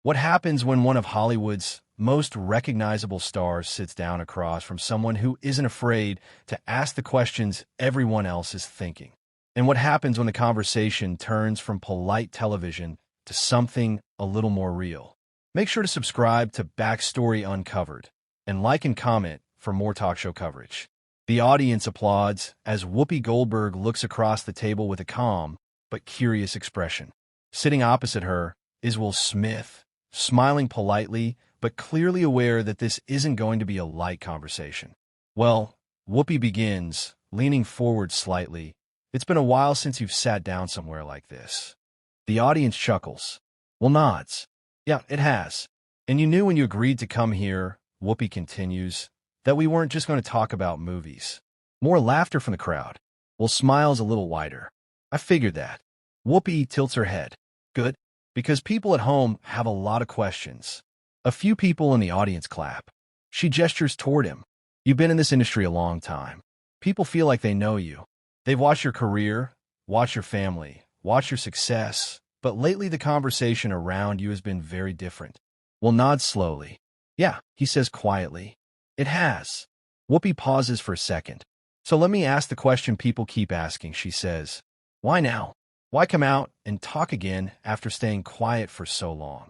What happens when one of Hollywood's most recognizable stars sits down across from someone who isn't afraid to ask the questions everyone else is thinking? And what happens when the conversation turns from polite television to something a little more real? Make sure to subscribe to Backstory Uncovered and like and comment for more talk show coverage. The audience applauds as Whoopi Goldberg looks across the table with a calm but curious expression. Sitting opposite her is Will Smith, smiling politely but clearly aware that this isn't going to be a light conversation. Well, Whoopi begins, leaning forward slightly. It's been a while since you've sat down somewhere like this. The audience chuckles. Will nods. Yeah, it has. And you knew when you agreed to come here, Whoopi continues, that we weren't just going to talk about movies. More laughter from the crowd. Will smiles a little wider. I figured that. Whoopi tilts her head. Good, because people at home have a lot of questions. A few people in the audience clap. She gestures toward him. You've been in this industry a long time. People feel like they know you. They've watched your career, watched your family, watched your success, but lately the conversation around you has been very different. Will nods slowly. Yeah, he says quietly. It has. Whoopi pauses for a second. So let me ask the question people keep asking, she says. Why now? Why come out and talk again after staying quiet for so long?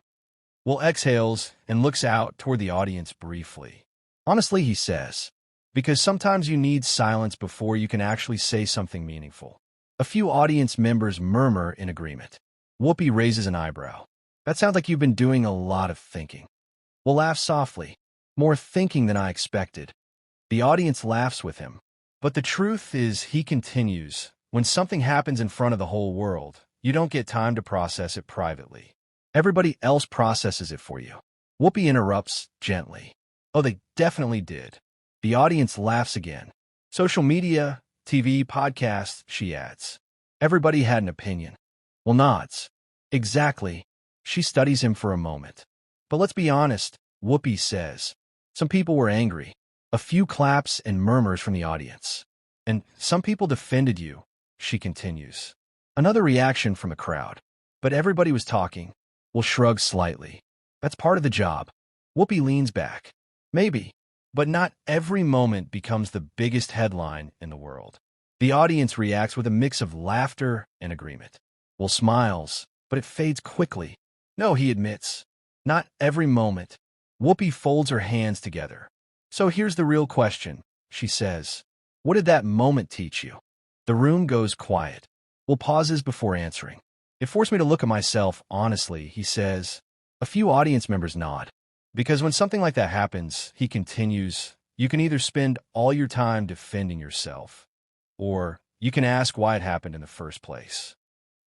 Will exhales and looks out toward the audience briefly. Honestly, he says, because sometimes you need silence before you can actually say something meaningful. A few audience members murmur in agreement. Whoopi raises an eyebrow. That sounds like you've been doing a lot of thinking. Will laughs softly. More thinking than I expected. The audience laughs with him. But the truth is, he continues, when something happens in front of the whole world, you don't get time to process it privately. Everybody else processes it for you. Whoopi interrupts gently. Oh, they definitely did. The audience laughs again. Social media, TV, podcasts, she adds. Everybody had an opinion. Will nods. Exactly. She studies him for a moment. But let's be honest, Whoopi says. Some people were angry. A few claps and murmurs from the audience. And some people defended you, she continues. Another reaction from the crowd. But everybody was talking. Will shrug slightly. That's part of the job. Whoopi leans back. Maybe. But not every moment becomes the biggest headline in the world. The audience reacts with a mix of laughter and agreement. Will smiles, but it fades quickly. No, he admits. Not every moment. Whoopi folds her hands together. So here's the real question, she says. What did that moment teach you? The room goes quiet. Will pauses before answering. It forced me to look at myself honestly, he says. A few audience members nod. Because when something like that happens, he continues, you can either spend all your time defending yourself, or you can ask why it happened in the first place.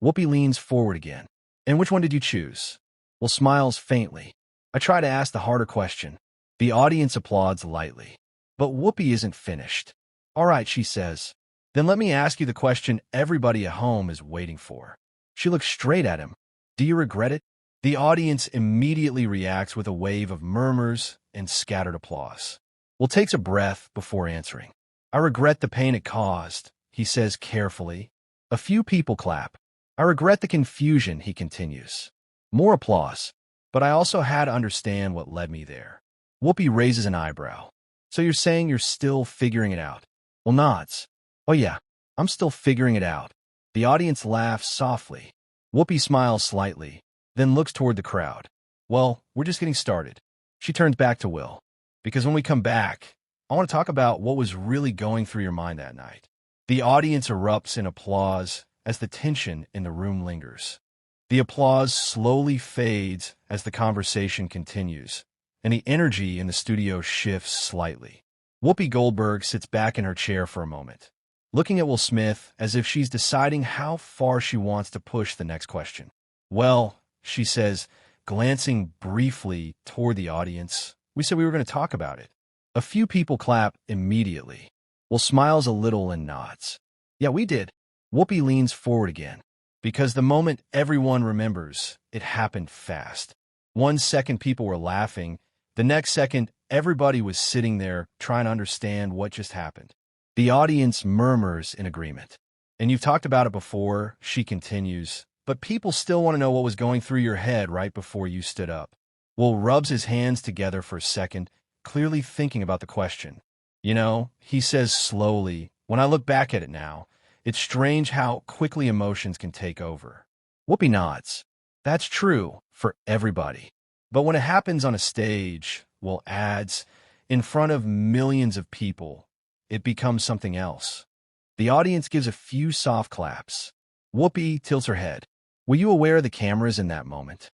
Whoopi leans forward again. And which one did you choose? Will smiles faintly. I try to ask the harder question. The audience applauds lightly. But Whoopi isn't finished. All right, she says. Then let me ask you the question everybody at home is waiting for. She looks straight at him. Do you regret it? The audience immediately reacts with a wave of murmurs and scattered applause. Will takes a breath before answering. I regret the pain it caused, he says carefully. A few people clap. I regret the confusion, he continues. More applause. But I also had to understand what led me there. Whoopi raises an eyebrow. So you're saying you're still figuring it out? Will nods. Oh yeah, I'm still figuring it out. The audience laughs softly. Whoopi smiles slightly, then looks toward the crowd. Well, we're just getting started. She turns back to Will. Because when we come back, I want to talk about what was really going through your mind that night. The audience erupts in applause as the tension in the room lingers. The applause slowly fades as the conversation continues, and the energy in the studio shifts slightly. Whoopi Goldberg sits back in her chair for a moment, looking at Will Smith as if she's deciding how far she wants to push the next question. Well, she says, glancing briefly toward the audience, we said we were going to talk about it. A few people clap immediately. Will smiles a little and nods. Yeah, we did. Whoopi leans forward again. Because the moment everyone remembers, it happened fast. 1 second people were laughing. The next second, everybody was sitting there trying to understand what just happened. The audience murmurs in agreement. And you've talked about it before, she continues. but people still want to know what was going through your head right before you stood up. Will rubs his hands together for a second, clearly thinking about the question. You know, he says slowly, when I look back at it now, it's strange how quickly emotions can take over. Whoopi nods. That's true for everybody. But when it happens on a stage, Will adds, in front of millions of people, it becomes something else. The audience gives a few soft claps. Whoopi tilts her head. Were you aware of the cameras in that moment?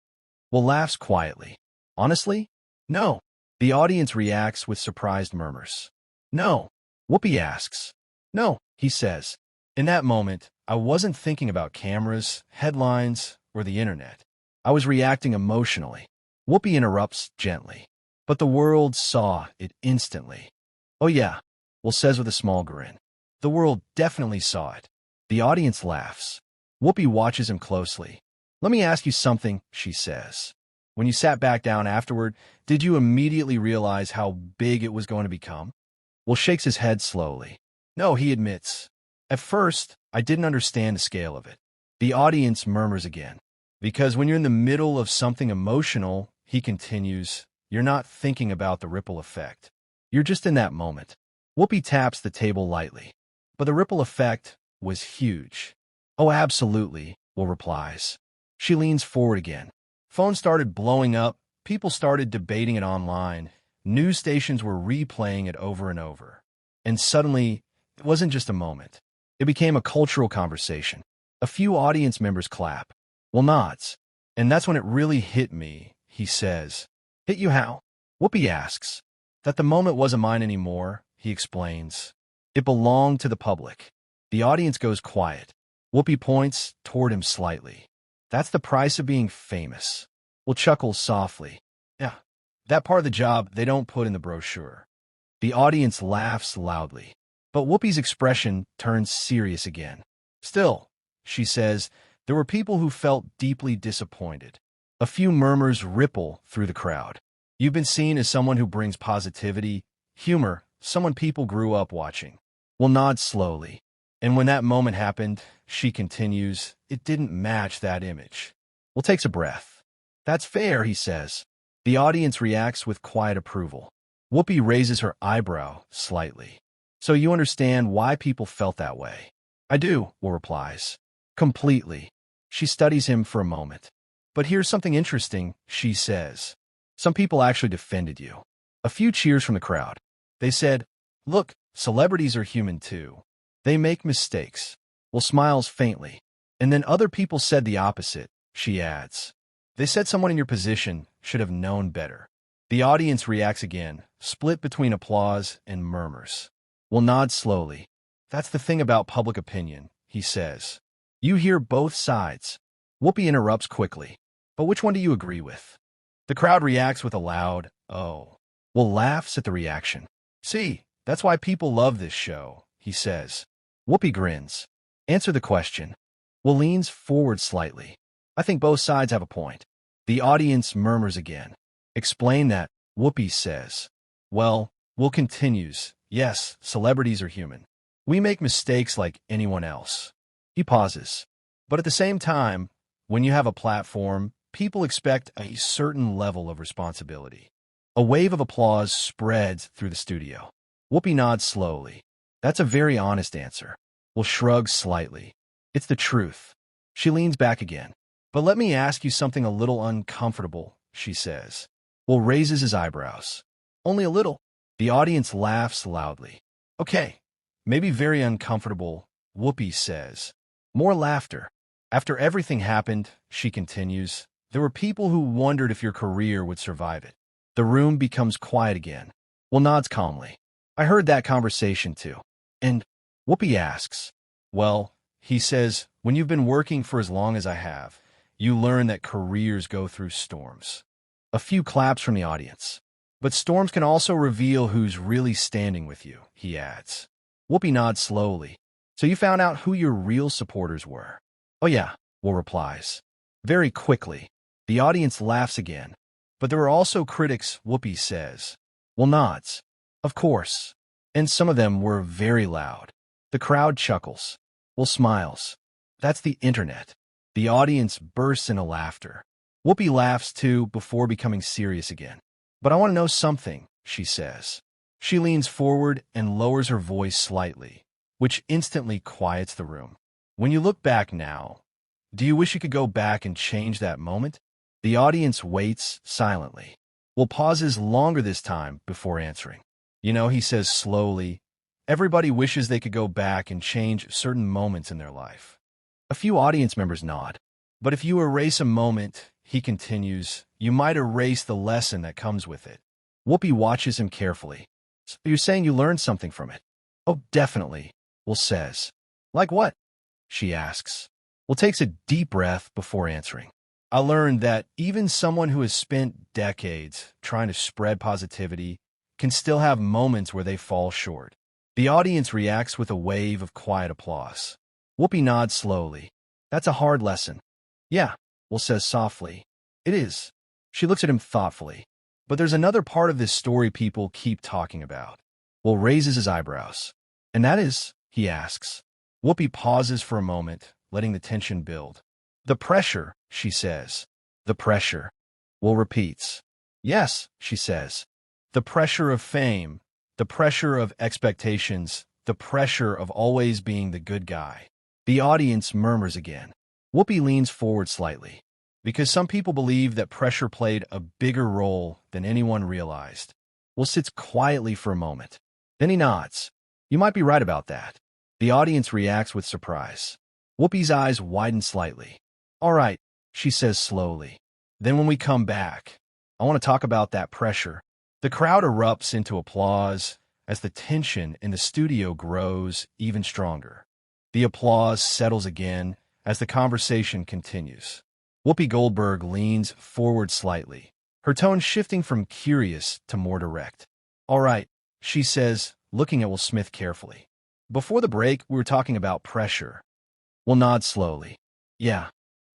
Will laughs quietly. Honestly? No. The audience reacts with surprised murmurs. No. Whoopi asks. No, he says. In that moment, I wasn't thinking about cameras, headlines, or the internet. I was reacting emotionally. Whoopi interrupts gently. But the world saw it instantly. Oh yeah, Will says with a small grin. The world definitely saw it. The audience laughs. Whoopi watches him closely. Let me ask you something, she says. When you sat back down afterward, did you immediately realize how big it was going to become? Will shakes his head slowly. No, he admits. At first, I didn't understand the scale of it. The audience murmurs again. Because when you're in the middle of something emotional, he continues, you're not thinking about the ripple effect. You're just in that moment. Whoopi taps the table lightly. But the ripple effect was huge. Oh, absolutely, Will replies. She leans forward again. Phones started blowing up. People started debating it online. News stations were replaying it over and over. And suddenly, it wasn't just a moment. It became a cultural conversation. A few audience members clap. Will nods. And that's when it really hit me, he says. Hit you how? Whoopi asks. That the moment wasn't mine anymore, he explains. It belonged to the public. The audience goes quiet. Whoopi points toward him slightly. That's the price of being famous. Will chuckles softly. Yeah, that part of the job they don't put in the brochure. The audience laughs loudly. But Whoopi's expression turns serious again. Still, she says, there were people who felt deeply disappointed. A few murmurs ripple through the crowd. You've been seen as someone who brings positivity, humor, someone people grew up watching. Will nods slowly. And when that moment happened, she continues, it didn't match that image. Will takes a breath. That's fair, he says. The audience reacts with quiet approval. Whoopi raises her eyebrow slightly. So you understand why people felt that way? I do, Will replies. Completely. She studies him for a moment. But here's something interesting, she says. Some people actually defended you. A few cheers from the crowd. They said, look, celebrities are human too. They make mistakes. Will smiles faintly. And then other people said the opposite, she adds. They said someone in your position should have known better. The audience reacts again, split between applause and murmurs. Will nod slowly. That's the thing about public opinion, he says. You hear both sides. Whoopi interrupts quickly. But which one do you agree with? The crowd reacts with a loud, oh. Will laughs at the reaction. See, that's why people love this show, he says. Whoopi grins. Answer the question. Will leans forward slightly. I think both sides have a point. The audience murmurs again. Explain that, Whoopi says. Well, Will continues. Yes, celebrities are human. We make mistakes like anyone else. He pauses. But at the same time, when you have a platform, people expect a certain level of responsibility. A wave of applause spreads through the studio. Whoopi nods slowly. That's a very honest answer. Will shrugs slightly. It's the truth. She leans back again. But let me ask you something a little uncomfortable, she says. Will raises his eyebrows. Only a little. The audience laughs loudly. Okay, maybe very uncomfortable, Whoopi says. More laughter. After everything happened, she continues, there were people who wondered if your career would survive it. The room becomes quiet again. Will nods calmly. I heard that conversation too. And Whoopi asks, well, he says, when you've been working for as long as I have, you learn that careers go through storms. A few claps from the audience. But storms can also reveal who's really standing with you, he adds. Whoopi nods slowly. So you found out who your real supporters were? Oh yeah, Will replies. Very quickly. The audience laughs again. But there were also critics, Whoopi says. Will nods. Of course. And some of them were very loud. The crowd chuckles. Will smiles. That's the internet. The audience bursts into laughter. Whoopi laughs too before becoming serious again. But I want to know something, she says. She leans forward and lowers her voice slightly, which instantly quiets the room. When you look back now, do you wish you could go back and change that moment? The audience waits silently. Will pauses longer this time before answering. You know, he says slowly, everybody wishes they could go back and change certain moments in their life. A few audience members nod. But if you erase a moment, he continues, you might erase the lesson that comes with it. Whoopi watches him carefully. So you're saying you learned something from it? Oh, definitely, Will says. Like what? She asks. Will takes a deep breath before answering. I learned that even someone who has spent decades trying to spread positivity can still have moments where they fall short. The audience reacts with a wave of quiet applause. Whoopi nods slowly. That's a hard lesson. Yeah, Will says softly. It is. She looks at him thoughtfully. But there's another part of this story people keep talking about. Will raises his eyebrows. And that is, he asks. Whoopi pauses for a moment, letting the tension build. The pressure, she says. The pressure. Will repeats. Yes, she says. The pressure of fame, the pressure of expectations, the pressure of always being the good guy. The audience murmurs again. Whoopi leans forward slightly. Because some people believe that pressure played a bigger role than anyone realized. Will sits quietly for a moment. Then he nods. You might be right about that. The audience reacts with surprise. Whoopi's eyes widen slightly. All right, she says slowly. Then when we come back, I want to talk about that pressure. The crowd erupts into applause as the tension in the studio grows even stronger. The applause settles again as the conversation continues. Whoopi Goldberg leans forward slightly, her tone shifting from curious to more direct. All right, she says, looking at Will Smith carefully. Before the break, we were talking about pressure. Will nods slowly. Yeah,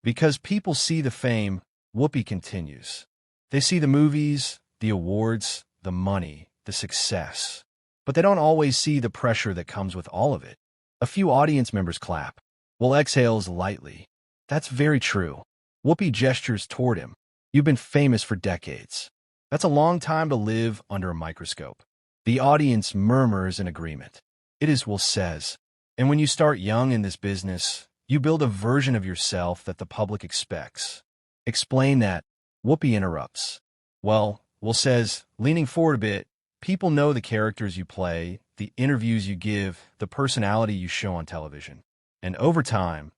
because people see the fame, Whoopi continues. They see the movies, the awards, the money, the success. But they don't always see the pressure that comes with all of it. A few audience members clap. Will exhales lightly. That's very true. Whoopi gestures toward him. You've been famous for decades. That's a long time to live under a microscope. The audience murmurs in agreement. It is, Will says. And when you start young in this business, you build a version of yourself that the public expects. Explain that. Whoopi interrupts. Well, Will says, leaning forward a bit, people know the characters you play, the interviews you give, the personality you show on television. And over time,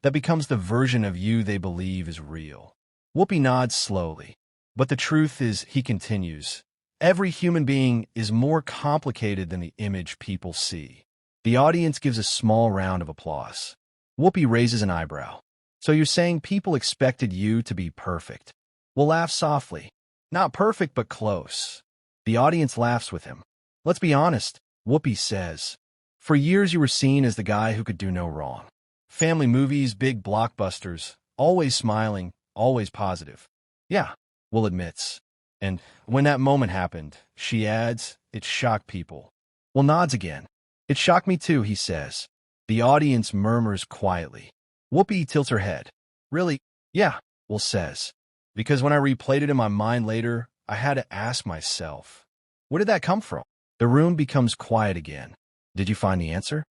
that becomes the version of you they believe is real. Whoopi nods slowly. But the truth is, he continues, every human being is more complicated than the image people see. The audience gives a small round of applause. Whoopi raises an eyebrow. So you're saying people expected you to be perfect? Will laughs softly. Not perfect, but close. The audience laughs with him. Let's be honest, Whoopi says. For years you were seen as the guy who could do no wrong. Family movies, big blockbusters, always smiling, always positive. Yeah, Will admits. And when that moment happened, she adds, it shocked people. Will nods again. It shocked me too, he says. The audience murmurs quietly. Whoopi tilts her head. Really? Yeah, Will says. Because when I replayed it in my mind later, I had to ask myself, where did that come from? The room becomes quiet again. Did you find the answer?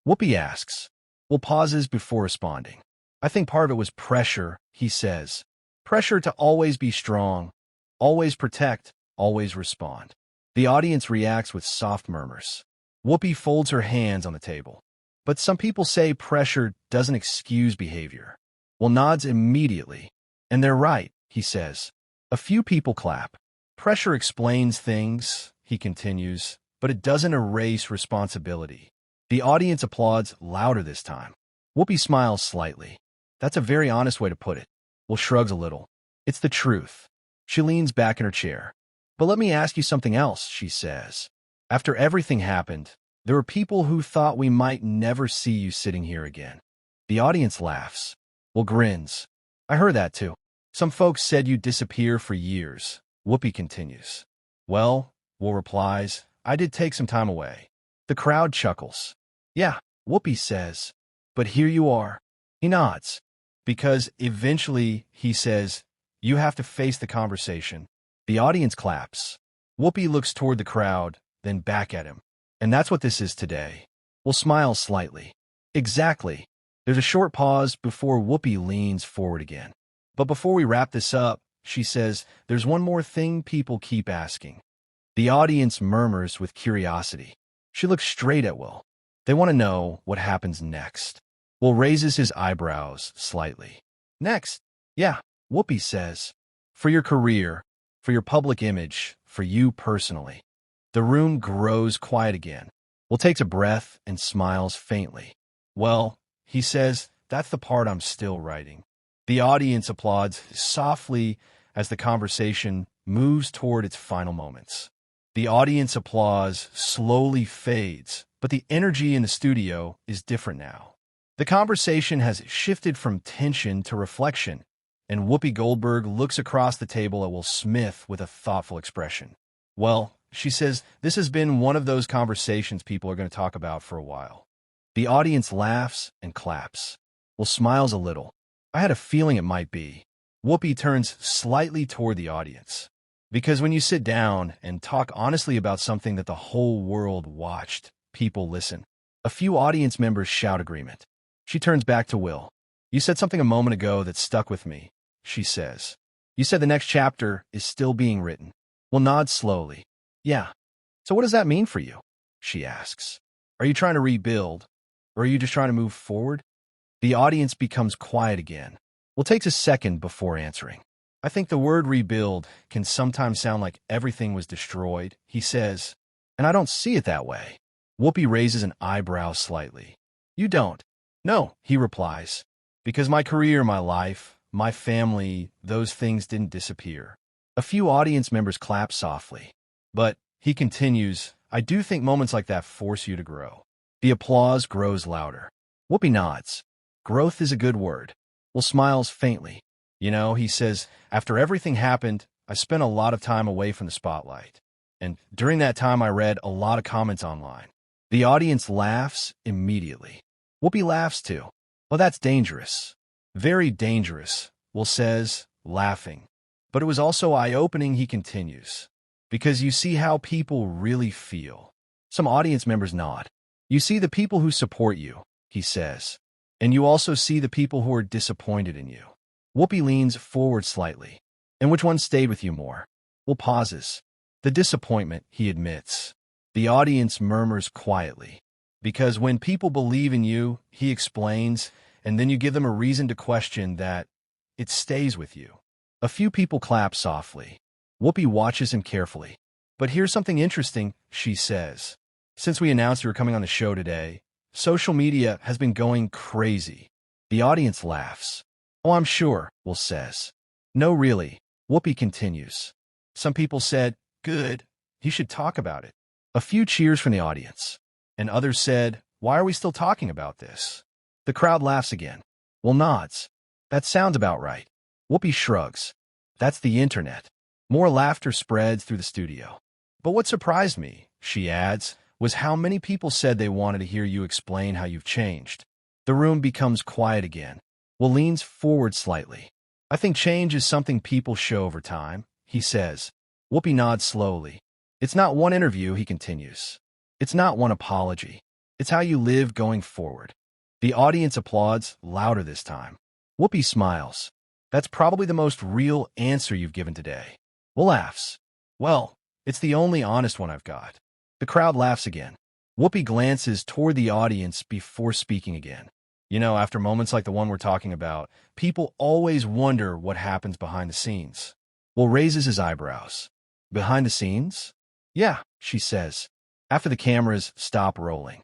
Whoopi asks. Will pauses before responding. I think part of it was pressure, he says. Pressure to always be strong, always protect, always respond. The audience reacts with soft murmurs. Whoopi folds her hands on the table. But some people say pressure doesn't excuse behavior. Will nods immediately. And they're right, he says. A few people clap. Pressure explains things, he continues, but it doesn't erase responsibility. The audience applauds louder this time. Whoopi smiles slightly. That's a very honest way to put it. Will shrugs a little. It's the truth. She leans back in her chair. But let me ask you something else, she says. After everything happened, there were people who thought we might never see you sitting here again. The audience laughs. Will grins. I heard that too. Some folks said you'd disappear for years. Whoopi continues. Well, Will replies, I did take some time away. The crowd chuckles. Yeah, Whoopi says. But here you are. He nods. because eventually he says, "You have to face the conversation." The audience claps. Whoopi looks toward the crowd, then back at him. And that's what this is today. Will smile slightly. Exactly. There's a short pause before Whoopi leans forward again. But before we wrap this up, she says, "There's one more thing people keep asking." The audience murmurs with curiosity. She looks straight at Will. They want to know what happens next. Will raises his eyebrows slightly. "Next?" "Yeah," Whoopi says. "For your career, for your public image, for you personally." The room grows quiet again. Will takes a breath and smiles faintly. "Well," he says, "that's the part I'm still writing." The audience applauds softly as the conversation moves toward its final moments. The audience applause slowly fades, but the energy in the studio is different now. The conversation has shifted from tension to reflection, and Whoopi Goldberg looks across the table at Will Smith with a thoughtful expression. "Well," she says, "this has been one of those conversations people are going to talk about for a while." The audience laughs and claps. Will smiles a little. "I had a feeling it might be." Whoopi turns slightly toward the audience. Because when you sit down and talk honestly about something that the whole world watched, people listen. A few audience members shout agreement. She turns back to Will. "You said something a moment ago that stuck with me," she says. "You said the next chapter is still being written." Will nods slowly. "Yeah. So what does that mean for you?" she asks. "Are you trying to rebuild, or are you just trying to move forward?" The audience becomes quiet again. Will takes a second before answering. "I think the word rebuild can sometimes sound like everything was destroyed," he says, "and I don't see it that way." Whoopi raises an eyebrow slightly. "You don't?" "No," he replies, "because my career, my life, my family, those things didn't disappear." A few audience members clap softly. "But," he continues, "I do think moments like that force you to grow." The applause grows louder. Whoopi nods. Growth is a good word. Will smiles faintly. "You know," he says, "after everything happened, I spent a lot of time away from the spotlight. And during that time, I read a lot of comments online." The audience laughs immediately. Whoopi laughs too. "Well, that's dangerous. Very dangerous," Will says, laughing. "But it was also eye-opening," he continues, "because you see how people really feel." Some audience members nod. "You see the people who support you," he says, "and you also see the people who are disappointed in you." Whoopi leans forward slightly. "And which one stayed with you more?" Will pauses. "The disappointment," he admits. The audience murmurs quietly. "Because when people believe in you," he explains, "and then you give them a reason to question that, it stays with you." A few people clap softly. Whoopi watches him carefully. "But here's something interesting," she says. "Since we announced you were coming on the show today, social media has been going crazy." The audience laughs. "Oh, I'm sure," Will says. "No, really," Whoopi continues. "Some people said, 'Good, he should talk about it.'" A few cheers from the audience. And others said, "Why are we still talking about this?" The crowd laughs again. Will nods. "That sounds about right." Whoopi shrugs. "That's the internet." More laughter spreads through the studio. "But what surprised me," she adds, "was how many people said they wanted to hear you explain how you've changed." The room becomes quiet again. Will leans forward slightly. "I think change is something people show over time," he says. Whoopi nods slowly. "It's not one interview," he continues. "It's not one apology. It's how you live going forward." The audience applauds louder this time. Whoopi smiles. "That's probably the most real answer you've given today." Will laughs. "Well, it's the only honest one I've got." The crowd laughs again. Whoopi glances toward the audience before speaking again. "You know, after moments like the one we're talking about, people always wonder what happens behind the scenes." Will raises his eyebrows. "Behind the scenes?" "Yeah," she says, after the cameras stop rolling.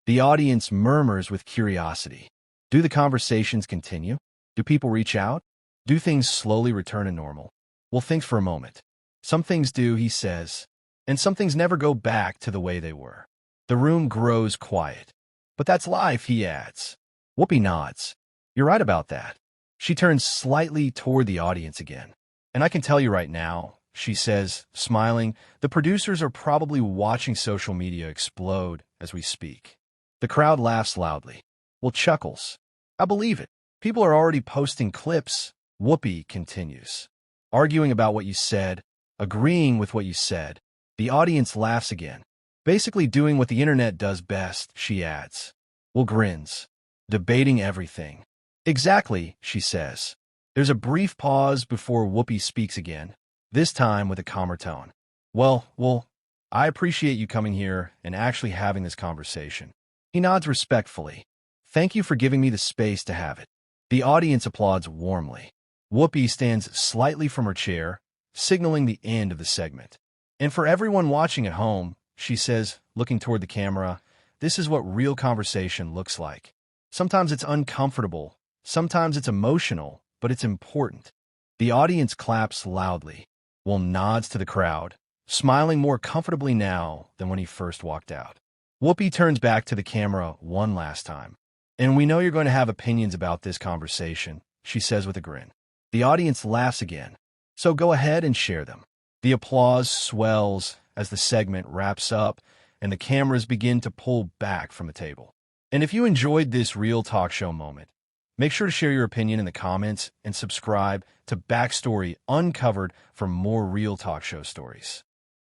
The audience murmurs with curiosity. Do the conversations continue? Do people reach out? Do things slowly return to normal? Will thinks for a moment. "Some things do," he says, "and some things never go back to the way they were." The room grows quiet. "But that's life," he adds. Whoopi nods. "You're right about that." She turns slightly toward the audience again. "And I can tell you right now," she says, smiling, "the producers are probably watching social media explode as we speak." The crowd laughs loudly. Will chuckles. "I believe it." People are already posting clips. Whoopi continues, arguing about what you said, agreeing with what you said. The audience laughs again. Basically doing what the internet does best, she adds. Will grins. Debating everything. Exactly, she says. There's a brief pause before Whoopi speaks again, this time with a calmer tone. Well, I appreciate you coming here and actually having this conversation. He nods respectfully. Thank you for giving me the space to have it. The audience applauds warmly. Whoopi stands slightly from her chair, signaling the end of the segment. And for everyone watching at home, she says, looking toward the camera, this is what real conversation looks like. Sometimes it's uncomfortable, sometimes it's emotional, but it's important. The audience claps loudly. Will nods to the crowd, smiling more comfortably now than when he first walked out. Whoopi turns back to the camera one last time. And we know you're going to have opinions about this conversation, she says with a grin. The audience laughs again, so go ahead and share them. The applause swells as the segment wraps up and the cameras begin to pull back from the table. And if you enjoyed this real talk show moment, make sure to share your opinion in the comments and subscribe to Backstory Uncovered for more real talk show stories.